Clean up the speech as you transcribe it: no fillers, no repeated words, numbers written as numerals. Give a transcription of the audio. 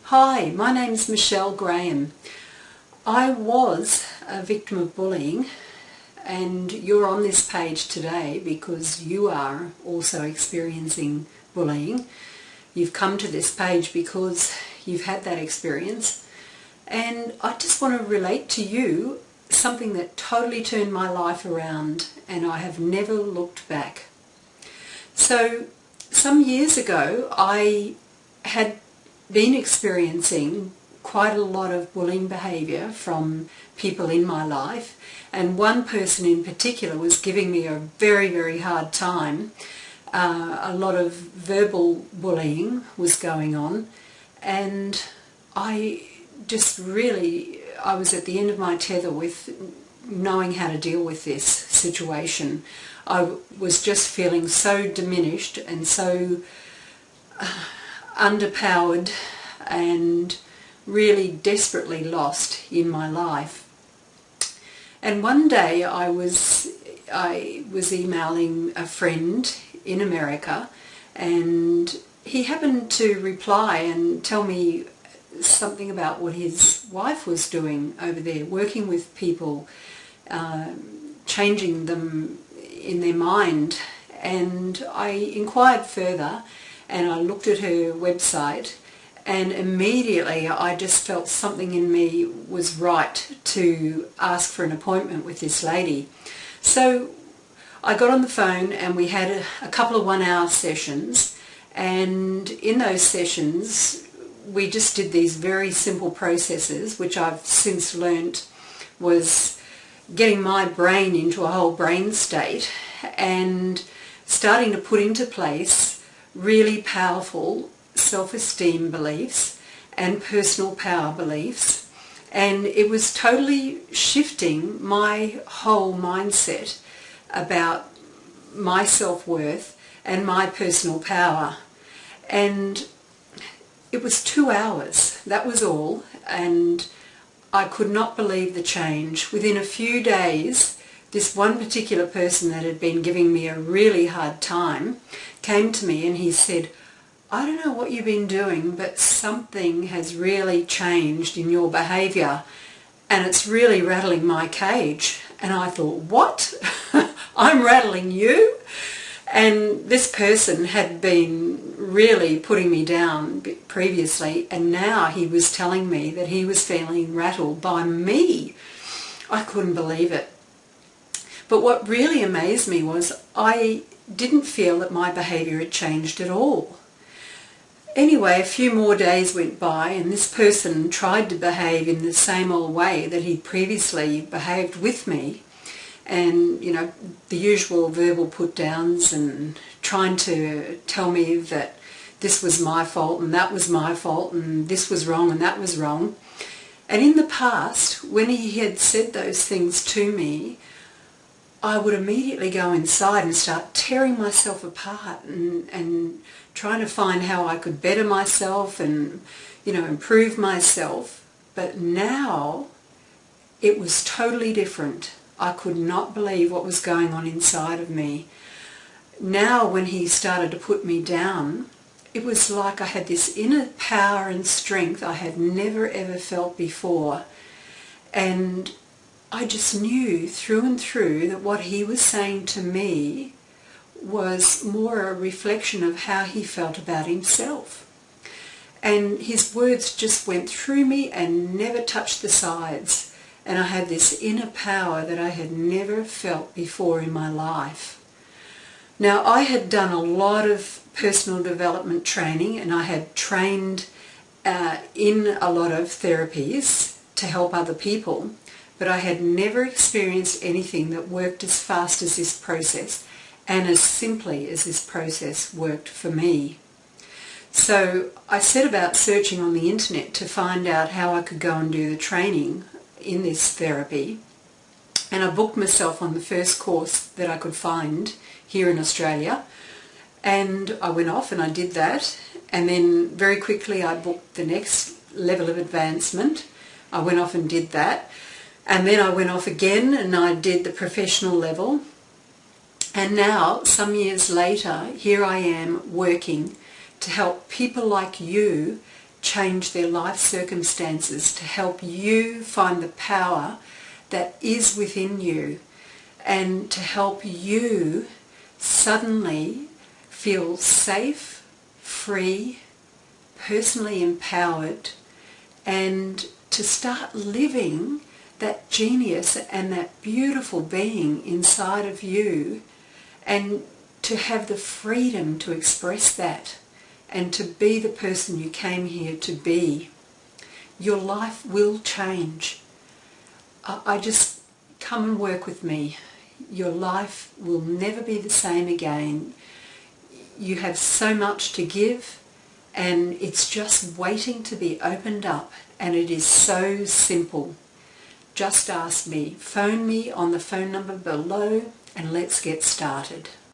Hi, my name's Michelle Graham. I was a victim of bullying, and you're on this page today because you are also experiencing bullying. You've come to this page because you've had that experience, and I just want to relate to you something that totally turned my life around, and I have never looked back. So some years ago I had been experiencing quite a lot of bullying behaviour from people in my life, and one person in particular was giving me a very hard time. A lot of verbal bullying was going on, and I was at the end of my tether with knowing how to deal with this situation. I was just feeling so diminished and so underpowered and really desperately lost in my life. And one day I was emailing a friend in America, and he happened to reply and tell me something about what his wife was doing over there, working with people, changing them in their mind. And I inquired further, and I looked at her website, and immediately I just felt something in me was right to ask for an appointment with this lady. So I got on the phone and we had a couple of 1-hour sessions, and in those sessions we just did these very simple processes, which I've since learnt was getting my brain into a whole brain state and starting to put into place really powerful self-esteem beliefs and personal power beliefs. And it was totally shifting my whole mindset about my self-worth and my personal power. And it was 2 hours, that was all, and I could not believe the change. Within a few days, this one particular person that had been giving me a really hard time came to me and he said, "I don't know what you've been doing, but something has really changed in your behaviour, and it's really rattling my cage." And I thought, what? I'm rattling you? And this person had been really putting me down previously, and now he was telling me that he was feeling rattled by me. I couldn't believe it. But what really amazed me was I didn't feel that my behaviour had changed at all. Anyway, a few more days went by, and this person tried to behave in the same old way that he'd previously behaved with me. And, you know, the usual verbal put-downs and trying to tell me that this was my fault and that was my fault and this was wrong and that was wrong. And in the past, when he had said those things to me, I would immediately go inside and start tearing myself apart and trying to find how I could better myself and, you know, improve myself. But now it was totally different. I could not believe what was going on inside of me. Now when he started to put me down, it was like I had this inner power and strength I had never ever felt before. And I just knew through and through that what he was saying to me was more a reflection of how he felt about himself. And his words just went through me and never touched the sides. And I had this inner power that I had never felt before in my life. Now, I had done a lot of personal development training, and I had trained in a lot of therapies to help other people, but I had never experienced anything that worked as fast as this process and as simply as this process worked for me. So I set about searching on the internet to find out how I could go and do the training in this therapy, and I booked myself on the first course that I could find here in Australia, and I went off and I did that, and then very quickly I booked the next level of advancement. I went off and did that, and then I went off again and I did the professional level, and now some years later here I am working to help people like you change their life circumstances, to help you find the power that is within you, and to help you suddenly feel safe, free, personally empowered, and to start living that genius and that beautiful being inside of you, and to have the freedom to express that and to be the person you came here to be. Your life will change. I just, come and work with me. Your life will never be the same again. You have so much to give, and it's just waiting to be opened up, and it is so simple. Just ask me. Phone me on the phone number below and let's get started.